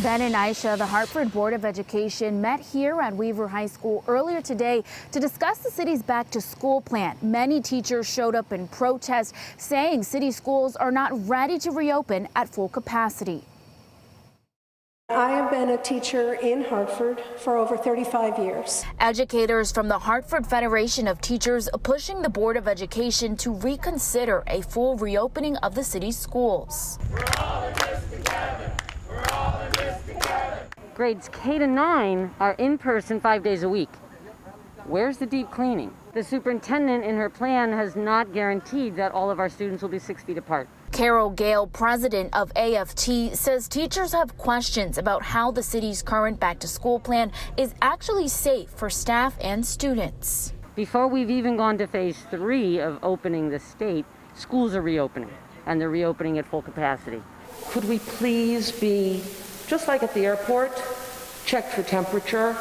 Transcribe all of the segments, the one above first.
Ben and Aisha, the Hartford Board of Education, met here at Weaver High School earlier today to discuss the city's back to school plan. Many teachers showed up in protest, saying city schools are not ready to reopen at full capacity. I have been a teacher in Hartford for over 35 years. Educators from the Hartford Federation of Teachers pushing the Board of Education to reconsider a full reopening of the city's schools. We're all in this together. We're all in this together. Grades K to 9 are in person 5 days a week. Where's the deep cleaning? The superintendent in her plan has not guaranteed that all of our students will be 6 feet apart. Carol Gale, president of AFT, says teachers have questions about how the city's current back-to-school plan is actually safe for staff and students. Before we've even gone to phase 3 of opening the state, schools are reopening, and they're reopening at full capacity. Could we please be, just like at the airport, checked for temperature?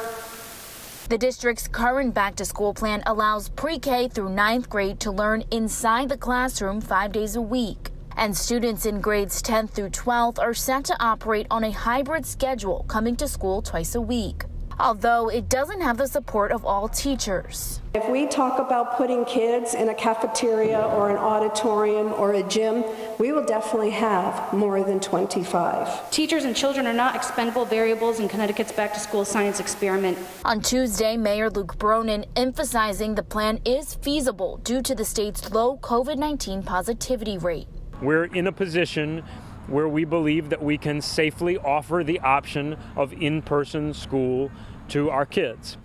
The district's current back-to-school plan allows pre-K through 9th grade to learn inside the classroom 5 days a week. And students in grades 10th through 12th are set to operate on a hybrid schedule, coming to school twice a week. Although it doesn't have the support of all teachers. If we talk about putting kids in a cafeteria or an auditorium or a gym, we will definitely have more than 25. Teachers and children are not expendable variables in Connecticut's back-to-school science experiment. On Tuesday, Mayor Luke Bronin emphasizing the plan is feasible due to the state's low COVID-19 positivity rate. We're in a position where we believe that we can safely offer the option of in-person school to our kids.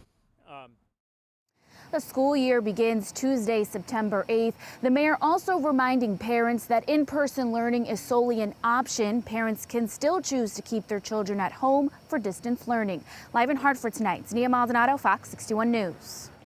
The school year begins Tuesday, September 8th. The mayor also reminding parents that in-person learning is solely an option. Parents can still choose to keep their children at home for distance learning. Live in Hartford tonight, Nia Maldonado, Fox 61 News.